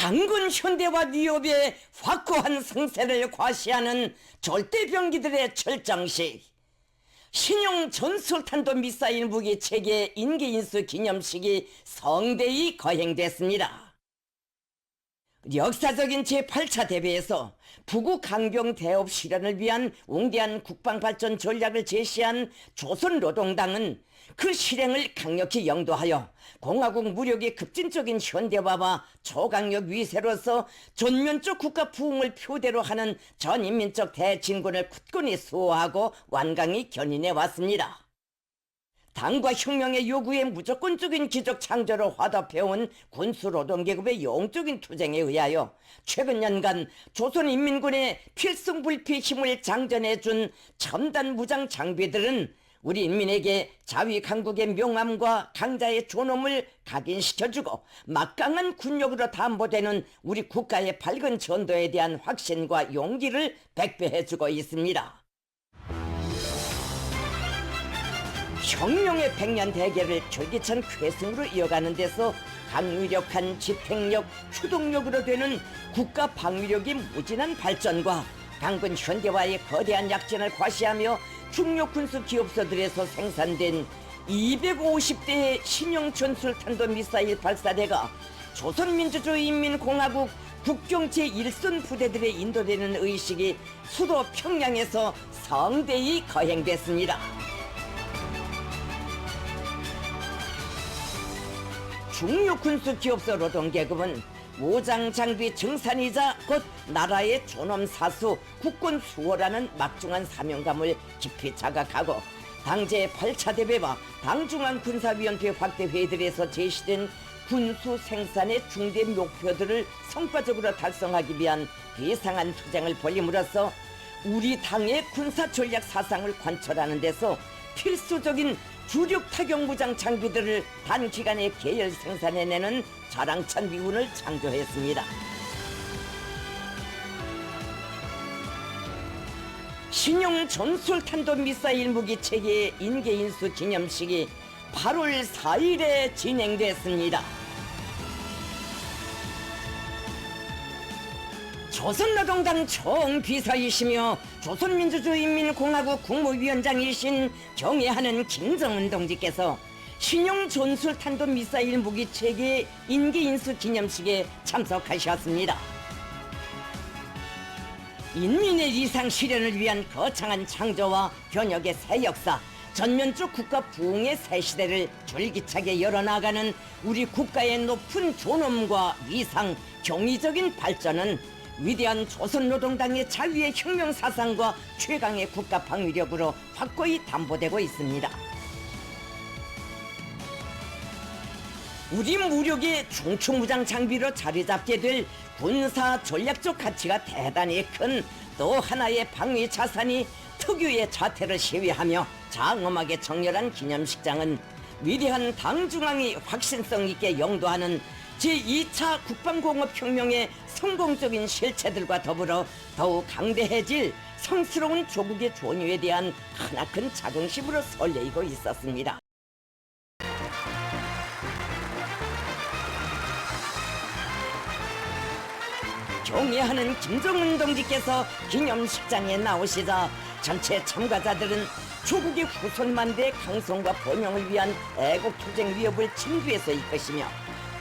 강군 현대화 위협의 확고한 성세를 과시하는 절대병기들의 철장식, 신형 전술탄도 미사일 무기 체계 인계인수 기념식이 성대히 거행됐습니다. 역사적인 제8차 대회에서 부구 강경 대업 실현을 위한 웅대한 국방발전 전략을 제시한 조선노동당은 그 실행을 강력히 영도하여 공화국 무력의 급진적인 현대화와 초강력 위세로서 전면적 국가 부흥을 표대로 하는 전인민족 대진군을 굳건히 수호하고 완강히 견인해 왔습니다. 당과 혁명의 요구에 무조건적인 기적 창조를 화답해온 군수노동계급의 영적인 투쟁에 의하여 최근 년간 조선인민군의 필승불피 힘을 장전해준 첨단 무장 장비들은 우리 인민에게 자위 강국의 명암과 강자의 존엄을 각인시켜주고 막강한 군력으로 담보되는 우리 국가의 밝은 전도에 대한 확신과 용기를 백배해주고 있습니다. 혁명의 100년 대계를 절기찬 쾌승으로 이어가는 데서 강력한 집행력, 추동력으로 되는 국가 방위력의 무진한 발전과 강군 현대화의 거대한 약진을 과시하며 중력 군수 기업소들에서 생산된 250대의 신형 전술탄도 미사일 발사대가 조선민주주의인민공화국 국경 제1선 부대들에 인도되는 의식이 수도 평양에서 성대히 거행됐습니다. 중력 군수 기업소 노동계급은 무장 장비 증산이자 곧 나라의 존엄 사수 국권 수호라는 막중한 사명감을 깊이 자각하고 당제 8차 대회와 당중앙 군사위원회 확대 회의들에서 제시된 군수 생산의 중대 목표들을 성과적으로 달성하기 위한 비상한 투쟁을 벌임으로써 우리 당의 군사 전략 사상을 관철하는 데서 필수적인 주력 타격 무장 장비들을 단기간에 계열 생산해내는 자랑찬 미군을 창조했습니다. 신형 전술탄도 미사일 무기 체계의 인계인수 기념식이 8월 4일에 진행됐습니다. 조선노동당 총비서이시며 조선민주주의인민공화국 국무위원장이신 경애하는 김정은 동지께서 신형 전술탄도 미사일 무기 체계 인계인수 기념식에 참석하셨습니다. 인민의 이상 실현을 위한 거창한 창조와 변혁의 새 역사, 전면적 국가 부흥의 새 시대를 줄기차게 열어나가는 우리 국가의 높은 존엄과 위상, 경이적인 발전은 위대한 조선노동당의 자유의 혁명 사상과 최강의 국가 방위력으로 확고히 담보되고 있습니다. 우리 무력의 중추무장 장비로 자리 잡게 될 군사 전략적 가치가 대단히 큰 또 하나의 방위 자산이 특유의 자태를 시위하며 장엄하게 정렬한 기념식장은 위대한 당중앙이 확신성 있게 영도하는 제2차 국방공업혁명의 성공적인 실체들과 더불어 더욱 강대해질 성스러운 조국의 존유에 대한 크나큰 자긍심으로 설레이고 있었습니다. 경애하는 김정은 동지께서 기념식장에 나오시자 전체 참가자들은 조국의 후손만대의 강성과 번영을 위한 애국투쟁 위협을 진두에서 이끄시며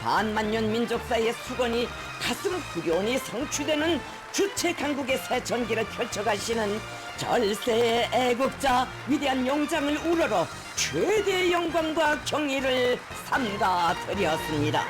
반만년 민족사의 수건이 가슴 후련히 성취되는 주체 강국의 새 전기를 펼쳐가시는 절세의 애국자 위대한 용장을 우러러 최대의 영광과 경의를 삼가 드렸습니다.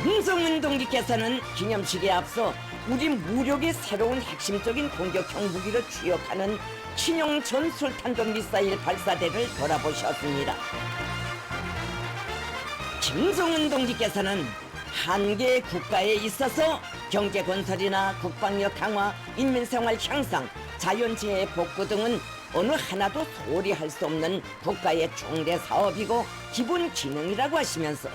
김정은 동지께서는 기념식에 앞서 우리 무력의 새로운 핵심적인 공격형 무기를 주역하는 신형 전술탄도 미사일 발사대를 돌아보셨습니다. 김정은 동지께서는 한 개의 국가에 있어서 경제 건설이나 국방력 강화, 인민생활 향상, 자연재해 복구 등은 어느 하나도 소홀히 할 수 없는 국가의 중대 사업이고 기본 기능이라고 하시면서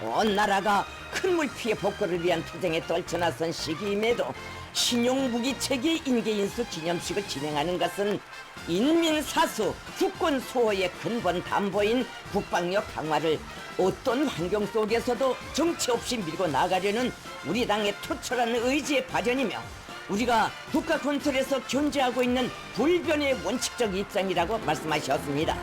온 나라가 큰 물피해 복구를 위한 투쟁에 떨쳐나선 시기임에도 신용무기체계 인계인수 기념식을 진행하는 것은 인민사수 국권 수호의 근본 담보인 국방력 강화를 어떤 환경 속에서도 정치 없이 밀고 나가려는 우리 당의 투철한 의지의 발현이며 우리가 국가 건설에서 존재하고 있는 불변의 원칙적 입장이라고 말씀하셨습니다.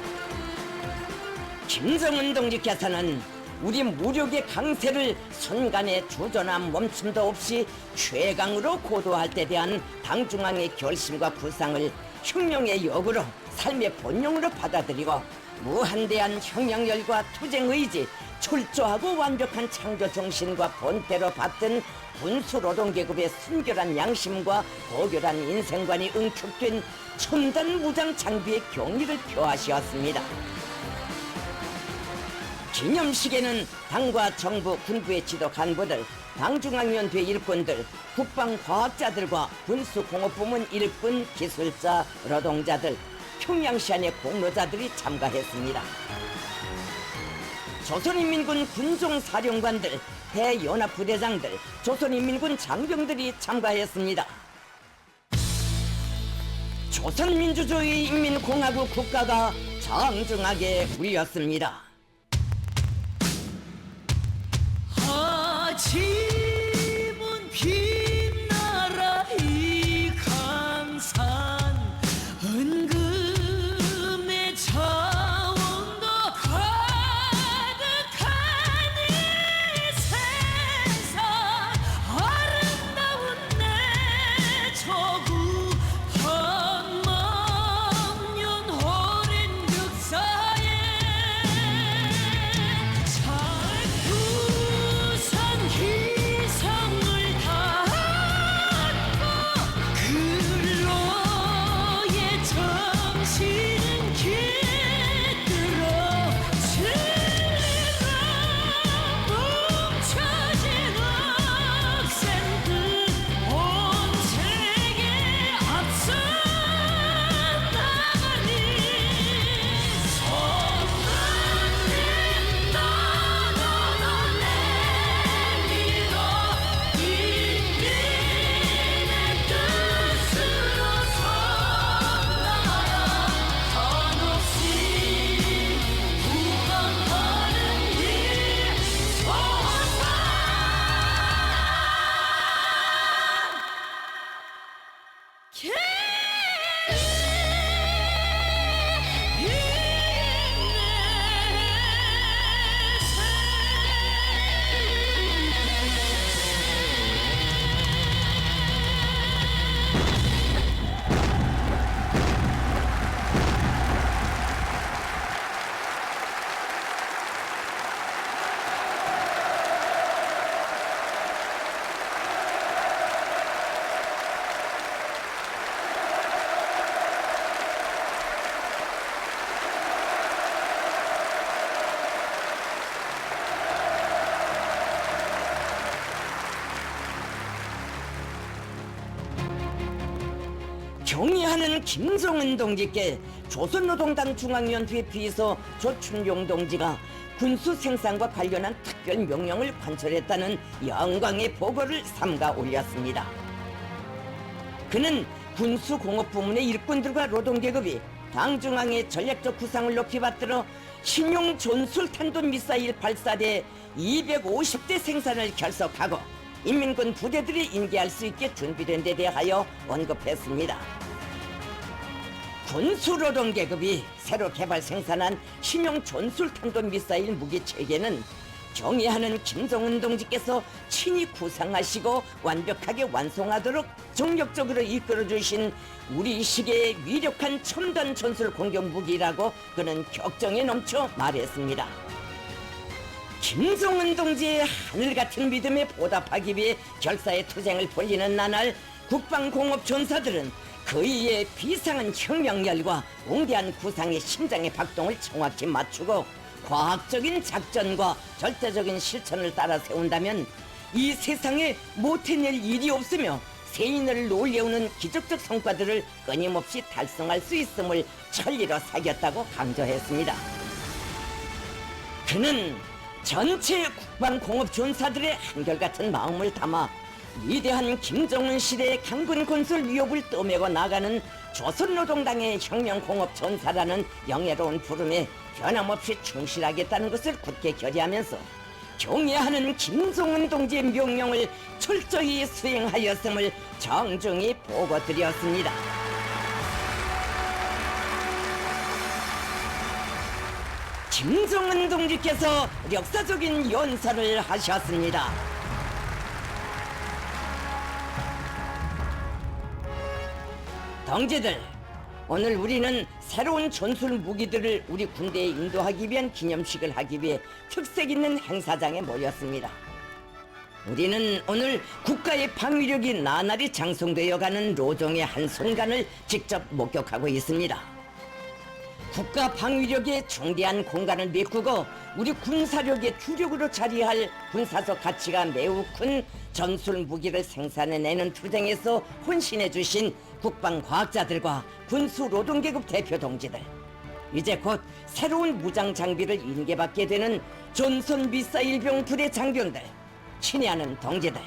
김정은 동지께서는 우리 무력의 강세를 순간의 주저나 멈춤도 없이 최강으로 고도할 때 대한 당중앙의 결심과 구상을 혁명의 역으로 삶의 본용으로 받아들이고 무한대한 혁명열과 투쟁의지, 철저하고 완벽한 창조 정신과 본태로 받든 군수노동계급의 순결한 양심과 고결한 인생관이 응축된 첨단 무장 장비의 경리를 표하시었습니다. 기념식에는 당과 정부, 군부의 지도 간부들, 당중앙위원회 일꾼들, 국방과학자들과 군수공업부문 일꾼, 기술자, 노동자들, 평양시안의 공로자들이 참가했습니다. 조선인민군 군종사령관들, 대연합부대장들, 조선인민군 장병들이 참가했습니다. 조선민주주의인민공화국 국가가 장중하게 울렸습니다. 아침은 빛나라 이 강산 은금의 차원도 가득한 이 세상 아름다운 내 조국 천만년 오랜 역사에 살구선 희성을 담고 근로의 정신은 깃들어 진리가 뭉쳐진 학생들 온 세계 앞서 나가니 손만든 나눠는 내밀어 인민의 뜻으로 선나라 한없이 우방하는 이 소산 경의하는 김정은 동지께 조선노동당 중앙위원회 비서 조춘용 동지가 군수 생산과 관련한 특별 명령을 관철했다는 영광의 보고를 삼가 올렸습니다. 그는 군수공업부문의 일꾼들과 노동계급이 당중앙의 전략적 구상을 높이 받들어 신용 전술탄도 미사일 발사대 250대 생산을 결속하고 인민군 부대들이 인계할 수 있게 준비된 데 대하여 언급했습니다. 군수노동계급이 새로 개발 생산한 신형 전술탄도 미사일 무기체계는 경의하는 김정은 동지께서 친히 구상하시고 완벽하게 완성하도록 정력적으로 이끌어주신 우리 시대의 위력한 첨단 전술 공격 무기라고 그는 격정에 넘쳐 말했습니다. 김정은 동지의 하늘같은 믿음에 보답하기 위해 결사의 투쟁을 벌이는 나날 국방공업 전사들은 그이의 비상한 혁명열과 웅대한 구상의 심장의 박동을 정확히 맞추고 과학적인 작전과 절대적인 실천을 따라 세운다면 이 세상에 못해낼 일이 없으며 세인을 놀려오는 기적적 성과들을 끊임없이 달성할 수 있음을 천리로 새겼다고 강조했습니다. 그는 전체 국방공업 전사들의 한결같은 마음을 담아 위대한 김정은 시대의 강군 건설 위협을 떠매고 나가는 조선노동당의 혁명공업 전사라는 영예로운 부름에 변함없이 충실하겠다는 것을 굳게 결의하면서 경애하는 김정은 동지의 명령을 철저히 수행하였음을 정중히 보고드렸습니다. 김정은 동지께서 역사적인 연설을 하셨습니다. 동지들, 오늘 우리는 새로운 전술 무기들을 우리 군대에 인도하기 위한 기념식을 하기 위해 특색 있는 행사장에 모였습니다. 우리는 오늘 국가의 방위력이 나날이 장성되어가는 노동의 한순간을 직접 목격하고 있습니다. 국가 방위력의 중대한 공간을 메꾸고 우리 군사력의 주력으로 자리할 군사적 가치가 매우 큰 전술 무기를 생산해내는 투쟁에서 혼신해 주신 국방과학자들과 군수노동계급 대표 동지들, 이제 곧 새로운 무장 장비를 인계받게 되는 전선 미사일병 부대 장병들, 친애하는 동지들,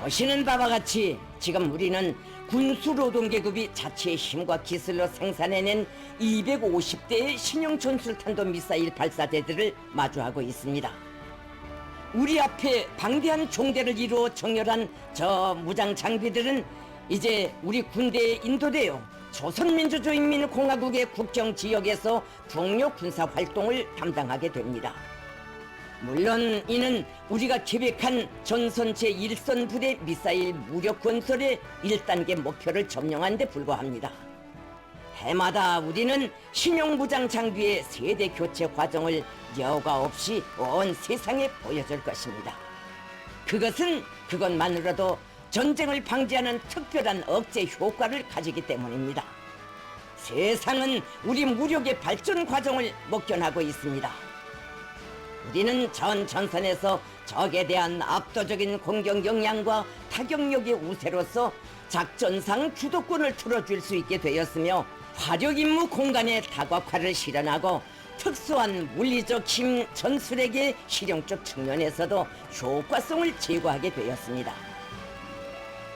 보시는 바와 같이 지금 우리는 군수노동계급이 자체의 힘과 기술로 생산해낸 250대의 신형 전술탄도 미사일 발사대들을 마주하고 있습니다. 우리 앞에 방대한 종대를 이루어 정렬한 저 무장 장비들은 이제 우리 군대에 인도되어 조선민주주의인민공화국의 국경 지역에서 국력 군사 활동을 담당하게 됩니다. 물론 이는 우리가 계획한 전선 제1선 부대 미사일 무력 건설의 1단계 목표를 점령한 데 불과합니다. 해마다 우리는 신형 무장 장비의 세대 교체 과정을 여과 없이 온 세상에 보여줄 것입니다. 그것은 그것만으로도 전쟁을 방지하는 특별한 억제 효과를 가지기 때문입니다. 세상은 우리 무력의 발전 과정을 목견하고 있습니다. 우리는 전 전선에서 적에 대한 압도적인 공격 역량과 타격력의 우세로서 작전상 주도권을 틀어줄 수 있게 되었으며 화력 임무 공간의 다각화를 실현하고 특수한 물리적 힘 전술에게 실용적 측면에서도 효과성을 제고하게 되었습니다.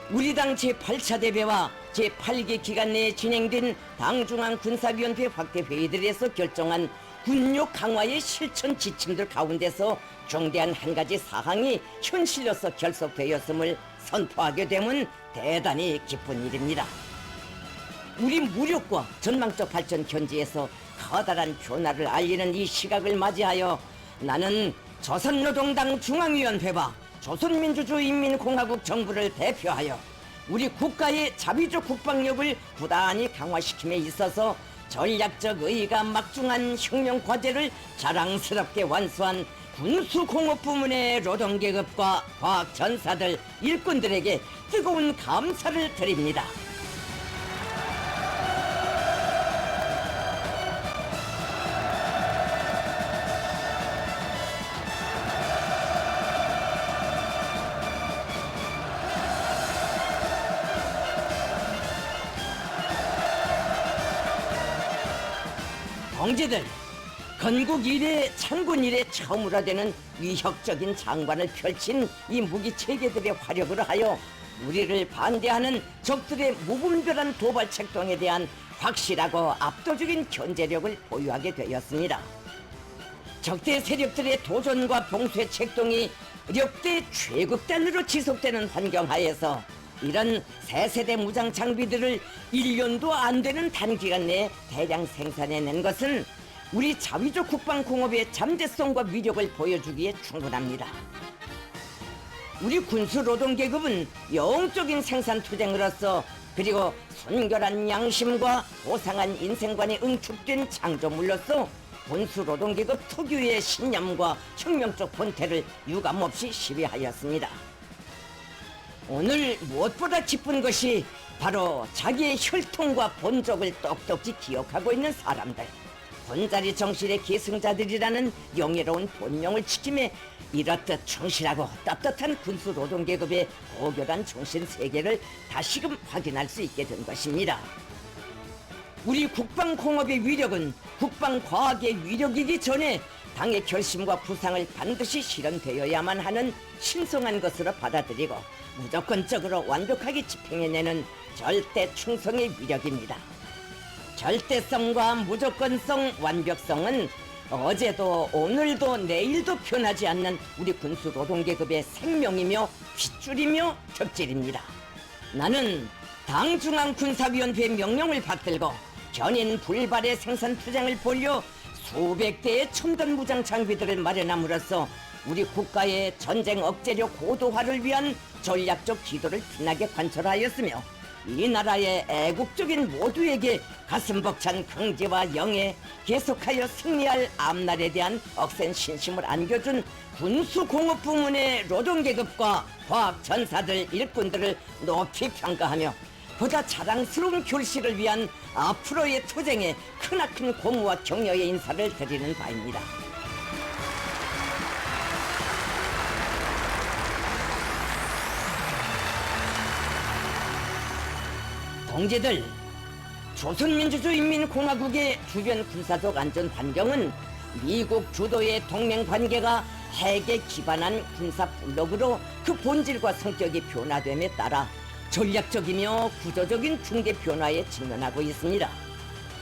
우리 당 제8차 대회와 제8기 기간 내에 진행된 당중앙 군사위원회 확대 회의들에서 결정한 군력 강화의 실천 지침들 가운데서 중대한 한 가지 사항이 현실로서 결속되었음을 선포하게 되면 대단히 기쁜 일입니다. 우리 무력과 전망적 발전 현지에서 커다란 변화를 알리는 이 시각을 맞이하여 나는 조선노동당 중앙위원회와 조선민주주의인민공화국 정부를 대표하여 우리 국가의 자비적 국방력을 부단히 강화시킴에 있어서 전략적 의의가 막중한 혁명 과제를 자랑스럽게 완수한 군수공업 부문의 노동계급과 과학 전사들, 일꾼들에게 뜨거운 감사를 드립니다. 동지들, 건국 이래 창군 이래 처음으로 되는 위협적인 장관을 펼친 이 무기 체계들의 화력으로 하여 우리를 반대하는 적들의 무분별한 도발 책동에 대한 확실하고 압도적인 견제력을 보유하게 되었습니다. 적대 세력들의 도전과 봉쇄 책동이 역대 최극단으로 지속되는 환경하에서 이런 새 세대 무장 장비들을 1년도 안 되는 단기간 내에 대량 생산해낸 것은 우리 자위적 국방공업의 잠재성과 위력을 보여주기에 충분합니다. 우리 군수노동계급은 영적인 생산투쟁으로서 그리고 순결한 양심과 고상한 인생관에 응축된 창조물로서 군수노동계급 특유의 신념과 혁명적 본태를 유감없이 시위하였습니다. 오늘 무엇보다 기쁜 것이 바로 자기의 혈통과 본적을 똑똑히 기억하고 있는 사람들, 본자리 정신의 계승자들이라는 영예로운 본령을 지킴에 이렇듯 충실하고 떳떳한 군수노동계급의 고결한 정신세계를 다시금 확인할 수 있게 된 것입니다. 우리 국방공업의 위력은 국방과학의 위력이기 전에 당의 결심과 구상을 반드시 실현되어야만 하는 신성한 것으로 받아들이고 무조건적으로 완벽하게 집행해내는 절대 충성의 위력입니다. 절대성과 무조건성, 완벽성은 어제도 오늘도 내일도 변하지 않는 우리 군수 노동계급의 생명이며 핏줄이며 격질입니다. 나는 당중앙군사위원회의 명령을 받들고 견인 불발의 생산 투쟁을 벌여 수백 대의 첨단 무장 장비들을 마련함으로써 우리 국가의 전쟁 억제력 고도화를 위한 전략적 기도를 피나게 관철하였으며 이 나라의 애국적인 모두에게 가슴 벅찬 강제와 영예, 계속하여 승리할 앞날에 대한 억센 신심을 안겨준 군수공업 부문의 노동계급과 과학 전사들 일꾼들을 높이 평가하며 보다 자랑스러운 결실을 위한 앞으로의 투쟁에 크나큰 고무와 격려의 인사를 드리는 바입니다. 동지들, 조선민주주의인민공화국의 주변 군사적 안전 환경은 미국 주도의 동맹 관계가 핵에 기반한 군사 블록으로 그 본질과 성격이 변화됨에 따라 전략적이며 구조적인 중대 변화에 직면하고 있습니다.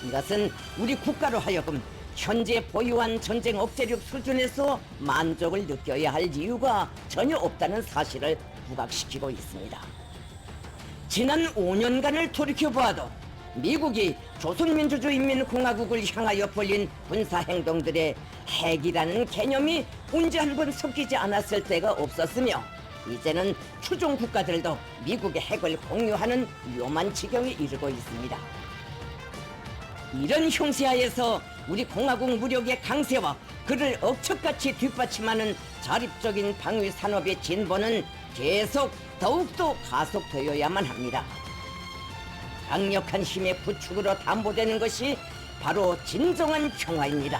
이것은 우리 국가로 하여금 현재 보유한 전쟁 억제력 수준에서 만족을 느껴야 할 이유가 전혀 없다는 사실을 부각시키고 있습니다. 지난 5년간을 돌이켜보아도 미국이 조선민주주의인민공화국을 향하여 벌인 군사행동들의 핵이라는 개념이 언제 한 번 섞이지 않았을 때가 없었으며 이제는 추종 국가들도 미국의 핵을 공유하는 위험한 지경에 이르고 있습니다. 이런 형세하에서 우리 공화국 무력의 강세와 그를 억척같이 뒷받침하는 자립적인 방위 산업의 진보는 계속 더욱더 가속되어야만 합니다. 강력한 힘의 구축으로 담보되는 것이 바로 진정한 평화입니다.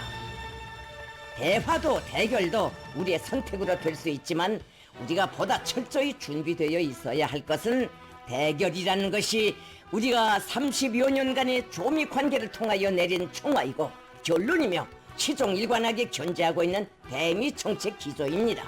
대화도 대결도 우리의 선택으로 될 수 있지만 우리가 보다 철저히 준비되어 있어야 할 것은 대결이라는 것이 우리가 30여 년간의 조미 관계를 통하여 내린 총화이고 결론이며 시종일관하게 견제하고 있는 대미 정책 기조입니다.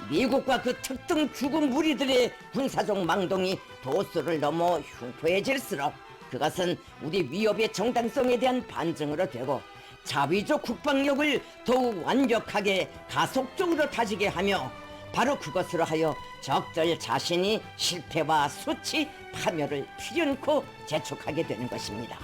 미국과 그 특등 주국 무리들의 군사적 망동이 도수를 넘어 흉포해질수록 그것은 우리 위협의 정당성에 대한 반증으로 되고 자위적 국방력을 더욱 완벽하게 가속적으로 다지게 하며 바로 그것으로 하여 적들 자신이 실패와 수치, 파멸을 필연코 재촉하게 되는 것입니다.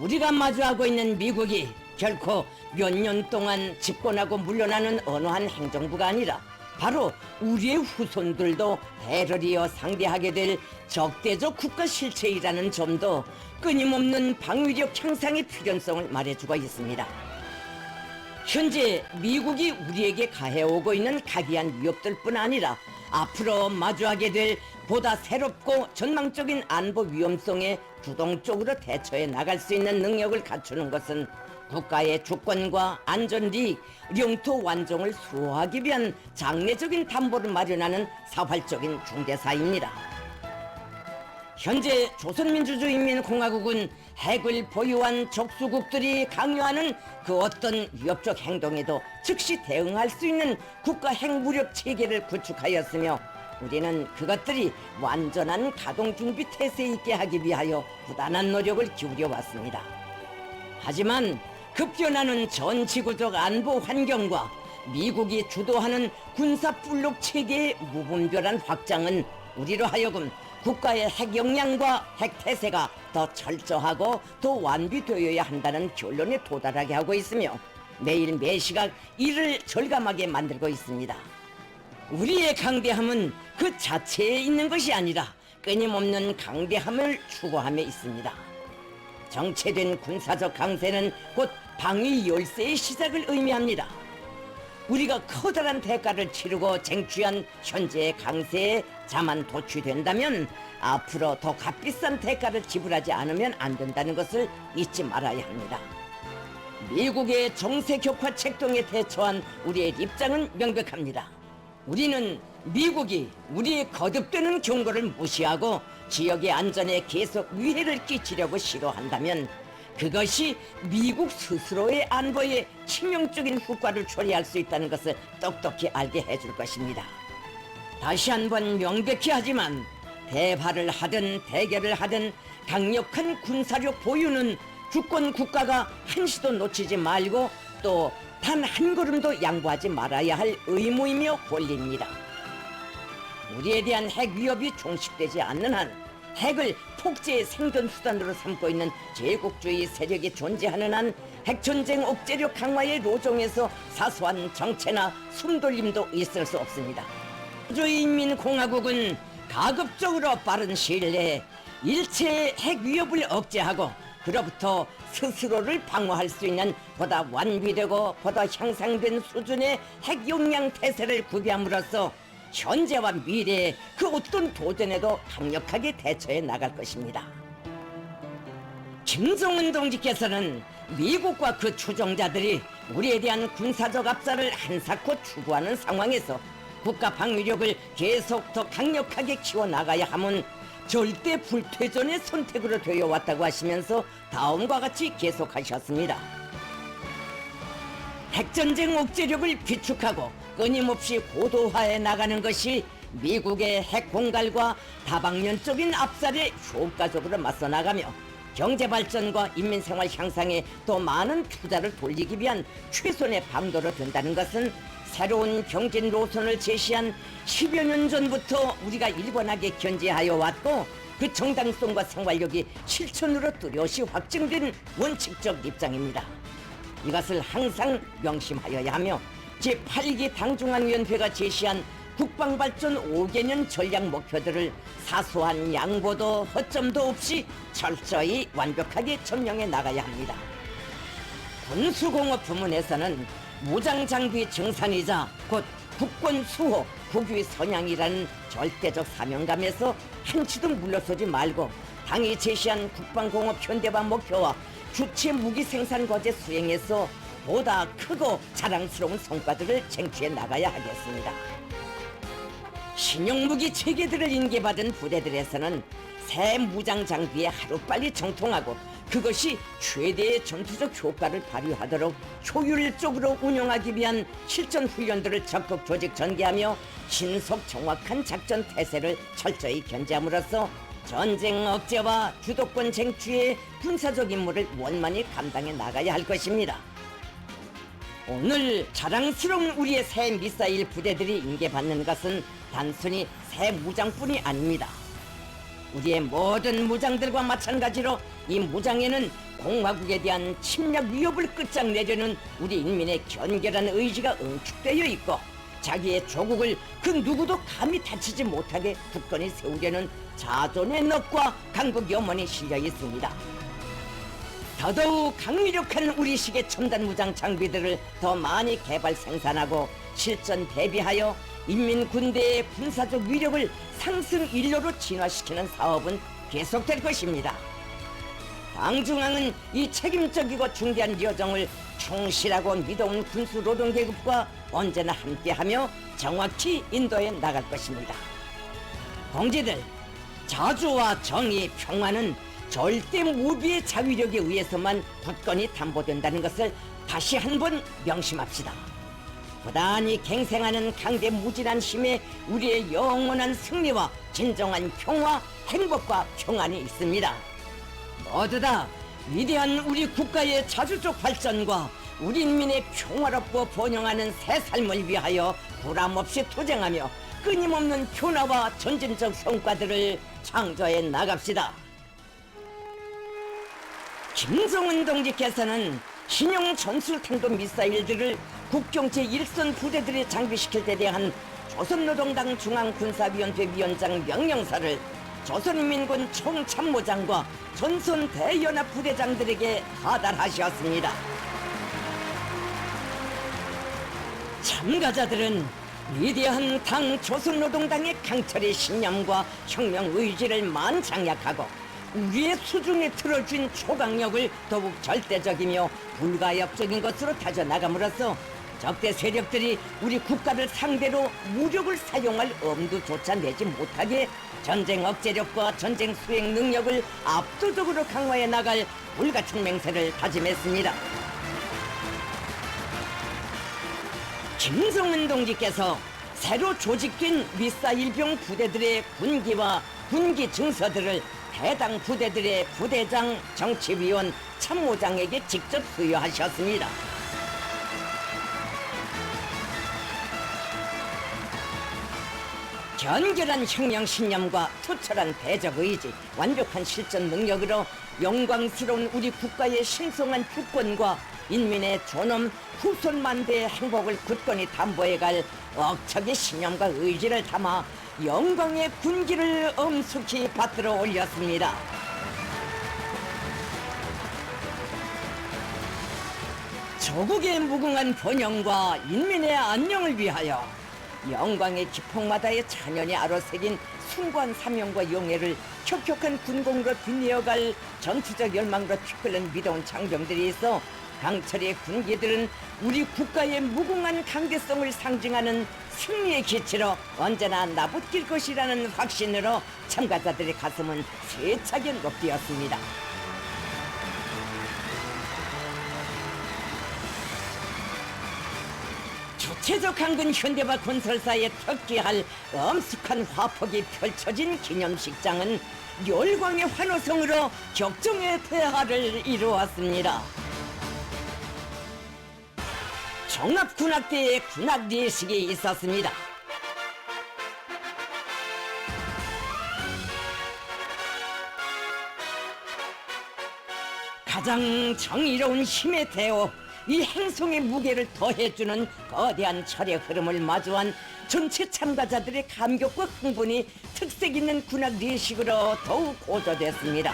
우리가 마주하고 있는 미국이 결코 몇 년 동안 집권하고 물러나는 어느 한 행정부가 아니라 바로 우리의 후손들도 대를 이어 상대하게 될 적대적 국가 실체이라는 점도 끊임없는 방위력 향상의 필연성을 말해주고 있습니다. 현재 미국이 우리에게 가해오고 있는 각이한 위협들뿐 아니라 앞으로 마주하게 될 보다 새롭고 전망적인 안보 위험성에 주동적으로 대처해 나갈 수 있는 능력을 갖추는 것은 국가의 주권과 안전리익, 영토 완종을 수호하기 위한 장래적인 담보를 마련하는 사활적인 중대사입니다. 현재 조선민주주의인민공화국은 핵을 보유한 적수국들이 강요하는 그 어떤 위협적 행동에도 즉시 대응할 수 있는 국가 핵무력 체계를 구축하였으며 우리는 그것들이 완전한 가동준비 태세에 있게 하기 위하여 부단한 노력을 기울여 왔습니다. 하지만 급변하는 전 지구적 안보 환경과 미국이 주도하는 군사 블록 체계의 무분별한 확장은 우리로 하여금 국가의 핵 역량과 핵 태세가 더 철저하고 더 완비되어야 한다는 결론에 도달하게 하고 있으며 매일 매시각 이를 절감하게 만들고 있습니다. 우리의 강대함은 그 자체에 있는 것이 아니라 끊임없는 강대함을 추구함에 있습니다. 정체된 군사적 강세는 곧 방위 열세의 시작을 의미합니다. 우리가 커다란 대가를 치르고 쟁취한 현재의 강세에 자만 도취된다면 앞으로 더 값비싼 대가를 지불하지 않으면 안 된다는 것을 잊지 말아야 합니다. 미국의 정세 격화 책동에 대처한 우리의 입장은 명백합니다. 우리는 미국이 우리의 거듭되는 경고를 무시하고 지역의 안전에 계속 위해를 끼치려고 시도한다면 그것이 미국 스스로의 안보에 치명적인 효과를 초래할 수 있다는 것을 똑똑히 알게 해줄 것입니다. 다시 한번 명백히 하지만 대화를 하든 대결을 하든 강력한 군사력 보유는 주권 국가가 한시도 놓치지 말고 또 단 한 걸음도 양보하지 말아야 할 의무이며 권리입니다. 우리에 대한 핵 위협이 종식되지 않는 한 핵을 폭제의 생존 수단으로 삼고 있는 제국주의 세력이 존재하는 한 핵전쟁 억제력 강화의 로종에서 사소한 정체나 숨돌림도 있을 수 없습니다. 조인민공화국은 가급적으로 빠른 시일 내에 일체의 핵 위협을 억제하고 그로부터 스스로를 방어할 수 있는 보다 완비되고 보다 향상된 수준의 핵 용량 태세를 구비함으로써 현재와 미래의 그 어떤 도전에도 강력하게 대처해 나갈 것입니다. 김정은 동지께서는 미국과 그 추종자들이 우리에 대한 군사적 압살을 한사코 추구하는 상황에서 국가 방위력을 계속 더 강력하게 키워나가야 함은 절대 불퇴전의 선택으로 되어 왔다고 하시면서 다음과 같이 계속하셨습니다. 핵전쟁 억제력을 비축하고 끊임없이 고도화해 나가는 것이 미국의 핵 공갈과 다방면적인 압살에 효과적으로 맞서 나가며 경제 발전과 인민 생활 향상에 더 많은 투자를 돌리기 위한 최선의 방도로 된다는 것은 새로운 경제 노선을 제시한 10여 년 전부터 우리가 일관하게 견지하여 왔고 그 정당성과 생활력이 실천으로 뚜렷이 확증된 원칙적 입장입니다. 이것을 항상 명심하여야 하며 제8기 당중앙위원회가 제시한 국방발전 5개년 전략 목표들을 사소한 양보도 허점도 없이 철저히 완벽하게 점령해 나가야 합니다. 군수공업 부문에서는 무장장비 증산이자 곧 국권 수호, 국위 선양이라는 절대적 사명감에서 한치도 물러서지 말고 당이 제시한 국방공업 현대화 목표와 주체 무기 생산 과제 수행에서 보다 크고 자랑스러운 성과들을 쟁취해 나가야 하겠습니다. 신형무기 체계들을 인계받은 부대들에서는 새 무장 장비에 하루빨리 정통하고 그것이 최대의 전투적 효과를 발휘하도록 효율적으로 운영하기 위한 실전 훈련들을 적극 조직 전개하며 신속 정확한 작전 태세를 철저히 견제함으로써 전쟁 억제와 주도권 쟁취의 군사적 임무를 원만히 감당해 나가야 할 것입니다. 오늘 자랑스러운 우리의 새 미사일 부대들이 인계받는 것은 단순히 새 무장뿐이 아닙니다. 우리의 모든 무장들과 마찬가지로 이 무장에는 공화국에 대한 침략 위협을 끝장내려는 우리 인민의 견결한 의지가 응축되어 있고 자기의 조국을 그 누구도 감히 다치지 못하게 굳건히 세우려는 자존의 넋과 강국 염원이 실려 있습니다. 더더욱 강력한 우리식의 첨단 무장 장비들을 더 많이 개발 생산하고 실전 대비하여 인민군대의 군사적 위력을 상승 일로로 진화시키는 사업은 계속될 것입니다. 당중앙은 이 책임적이고 중대한 여정을 충실하고 믿어온 군수 노동계급과 언제나 함께하며 정확히 인도해 나갈 것입니다. 동지들, 자주와 정의, 평화는 절대 무비의 자위력에 의해서만 굳건히 담보된다는 것을 다시 한번 명심합시다. 부단히 갱생하는 강대 무진한 힘에 우리의 영원한 승리와 진정한 평화, 행복과 평안이 있습니다. 모두 다 위대한 우리 국가의 자주적 발전과 우리 인민의 평화롭고 번영하는 새 삶을 위하여 부람없이 투쟁하며 끊임없는 변화와 전진적 성과들을 창조해 나갑시다. 김정은 동지께서는 신형 전술탄도 미사일들을 국경 제1선 부대들에 장비시킬 때 대한 조선노동당 중앙군사위원회 위원장 명령서를 조선인민군 총참모장과 전선 대연합 부대장들에게 하달하셨습니다. 참가자들은 위대한 당 조선노동당의 강철의 신념과 혁명 의지를 만장약하고 우리의 수중에 틀어준 초강력을 더욱 절대적이며 불가역적인 것으로 다져나감으로써 적대 세력들이 우리 국가를 상대로 무력을 사용할 엄두조차 내지 못하게 전쟁 억제력과 전쟁 수행 능력을 압도적으로 강화해 나갈 불같은 맹세를 다짐했습니다. 김정은 동지께서 새로 조직된 미사일병 부대들의 군기와 군기 증서들을 해당 부대들의 부대장, 정치위원, 참모장에게 직접 수여하셨습니다. 견결한 혁명 신념과 투철한 대적 의지, 완벽한 실전 능력으로 영광스러운 우리 국가의 신성한 주권과 인민의 존엄, 후손 만대의 행복을 굳건히 담보해갈 억척의 신념과 의지를 담아 영광의 군기를 엄숙히 받들어 올렸습니다. 조국의 무궁한 번영과 인민의 안녕을 위하여 영광의 기폭마다의 찬연이 아로새긴 숭고한 사명과 용애를 혁혁한 군공으로 빛내어갈 전투적 열망으로 피끓는 위대한 장병들이 있어 강철의 군기들은 우리 국가의 무궁한 강대성을 상징하는 승리의 기치로 언제나 나붙길 것이라는 확신으로 참가자들의 가슴은 세차게 높되었습니다. 주체적 한군 현대화 건설사에 특기할 엄숙한 화폭이 펼쳐진 기념식장은 열광의 환호성으로 격정의 대하를 이루었습니다. 종합군악대의 군악 예식이 있었습니다. 가장 정의로운 힘의 대오, 이 행성의 무게를 더해주는 거대한 철의 흐름을 마주한 전체 참가자들의 감격과 흥분이 특색 있는 군악 예식으로 더욱 고조됐습니다.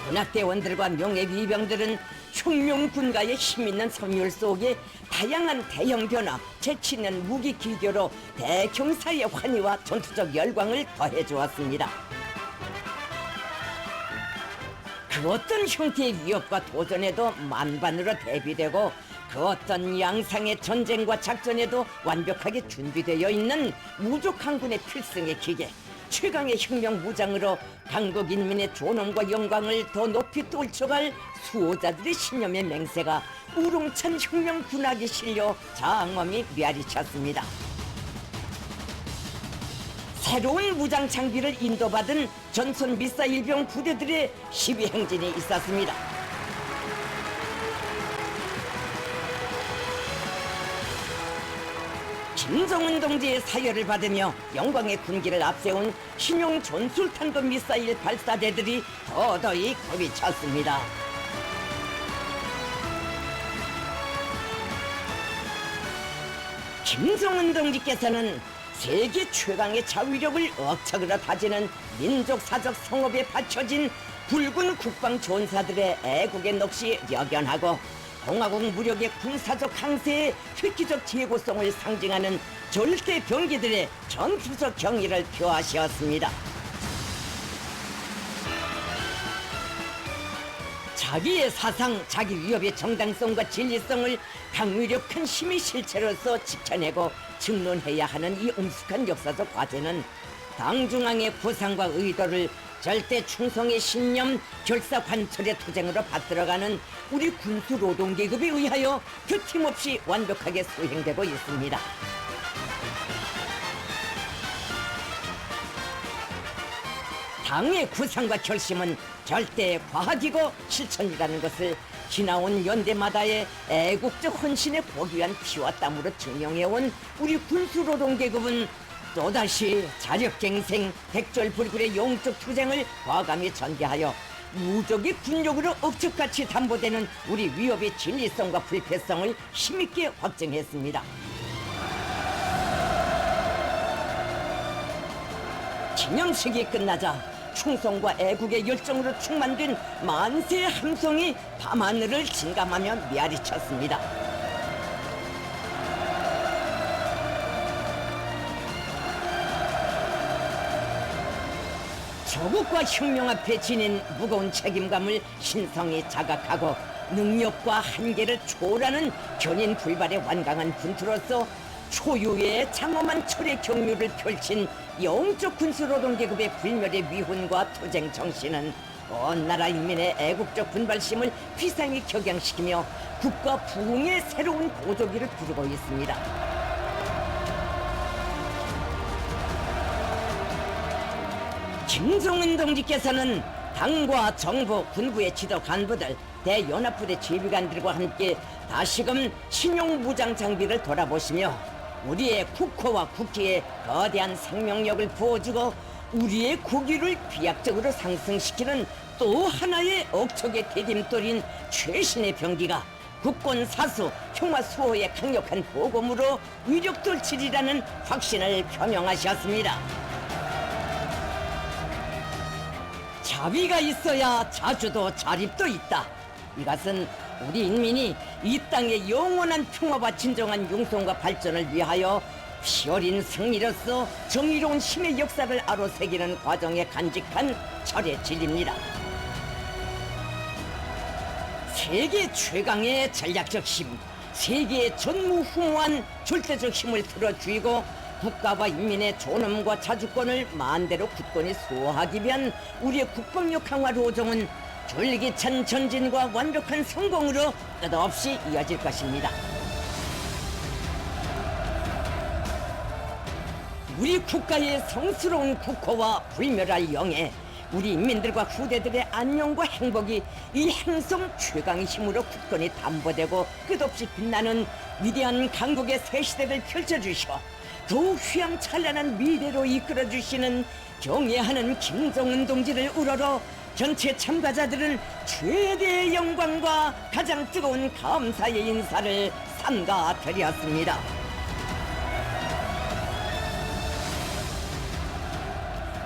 군악대원들과 명예위병들은 혁명 군가의 힘있는 선율 속에 다양한 대형 변화, 재치있는 무기 기교로 대경사의 환희와 전투적 열광을 더해주었습니다. 그 어떤 형태의 위협과 도전에도 만반으로 대비되고 그 어떤 양상의 전쟁과 작전에도 완벽하게 준비되어 있는 무적 항군의 필승의 기계, 최강의 혁명 무장으로 강국 인민의 존엄과 영광을 더 높이 떨쳐갈 수호자들의 신념의 맹세가 우롱찬 혁명 군악에 실려 장엄히 메아리쳤습니다. 새로운 무장 장비를 인도받은 전선 미사일병 부대들의 시위 행진이 있었습니다. 김정은 동지의 사열을 받으며 영광의 군기를 앞세운 신형 전술탄도 미사일 발사대들이 더더이 겁이 찼습니다. 김정은 동지께서는 세계 최강의 자위력을 억척으로 다지는 민족사적 성업에 받쳐진 붉은 국방전사들의 애국의 넋이 역연하고 공화국 무력의 군사적 강세의 획기적 제고성을 상징하는 절대 병기들의 전투적 경의를 표하시었습니다. 자기의 사상, 자기 위협의 정당성과 진리성을 강위력한 힘의 실체로서 지켜내고 증론해야 하는 이 엄숙한 역사적 과제는 당중앙의 구상과 의도를 절대 충성의 신념, 결사관철의 투쟁으로 받들어가는 우리 군수노동계급에 의하여 교팀없이 완벽하게 수행되고 있습니다. 당의 구상과 결심은 절대 과학이고 실천이라는 것을 지나온 연대마다의 애국적 헌신에 고귀한 피와 땀으로 증명해온 우리 군수노동계급은 또다시 자력갱생, 백절불굴의 영적 투쟁을 과감히 전개하여 무적의 군력으로 억척같이 담보되는 우리 위협의 진리성과 불패성을 힘있게 확증했습니다. 기념식이 끝나자 충성과 애국의 열정으로 충만된 만세의 함성이 밤하늘을 진감하며 메아리쳤습니다. 조국과 혁명 앞에 지닌 무거운 책임감을 신성히 자각하고 능력과 한계를 초월하는 견인 불발의 완강한 군투로서 초유의 장엄한 철의 경륜을 펼친 영적 군수노동계급의 불멸의 위훈과 투쟁 정신은 온 나라 인민의 애국적 분발심을 비상히 격양시키며 국가 부흥의 새로운 보조기를 부르고 있습니다. 김정은 동지께서는 당과 정부, 군부의 지도 간부들, 대연합부대 지휘관들과 함께 다시금 신용무장 장비를 돌아보시며 우리의 국호와 국기에 거대한 생명력을 부어주고 우리의 국위를 비약적으로 상승시키는 또 하나의 억척의 대딤돌인 최신의 병기가 국권 사수, 평화 수호의 강력한 보검으로 위력돌칠이라는 확신을 표명하셨습니다. 자비가 있어야 자주도 자립도 있다. 이것은 우리 인민이 이 땅의 영원한 평화와 진정한 융통과 발전을 위하여 피 어린 승리로서 정의로운 힘의 역사를 아로새기는 과정에 간직한 철의 진리입니다. 세계 최강의 전략적 힘, 세계의 전무후무한 절대적 힘을 틀어쥐고 국가와 인민의 존엄과 자주권을 만대로 굳건히 수호하기 위한 우리의 국방력 강화 로정은 줄기찬 전진과 완벽한 성공으로 끝없이 이어질 것입니다. 우리 국가의 성스러운 국호와 불멸할 영예, 우리 인민들과 후대들의 안녕과 행복이 이 행성 최강의 힘으로 굳건히 담보되고 끝없이 빛나는 위대한 강국의 새 시대를 펼쳐주시고 더욱 휘황찬란한 미래로 이끌어주시는 경애하는 김정은 동지를 우러러 전체 참가자들은 최대의 영광과 가장 뜨거운 감사의 인사를 삼가드렸습니다.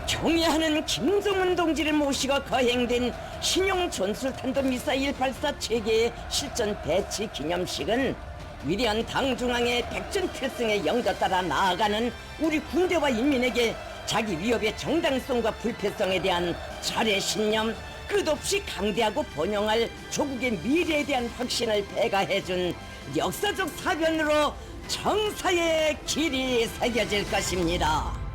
경애하는 김정은 동지를 모시고 거행된 신형 전술탄도 미사일 발사 체계의 실전 배치 기념식은 위대한 당중앙의 백전필승의 영도 따라 나아가는 우리 군대와 인민에게 자기 위협의 정당성과 불패성에 대한 잘의 신념, 끝없이 강대하고 번영할 조국의 미래에 대한 확신을 배가해준 역사적 사변으로 정사의 길이 새겨질 것입니다.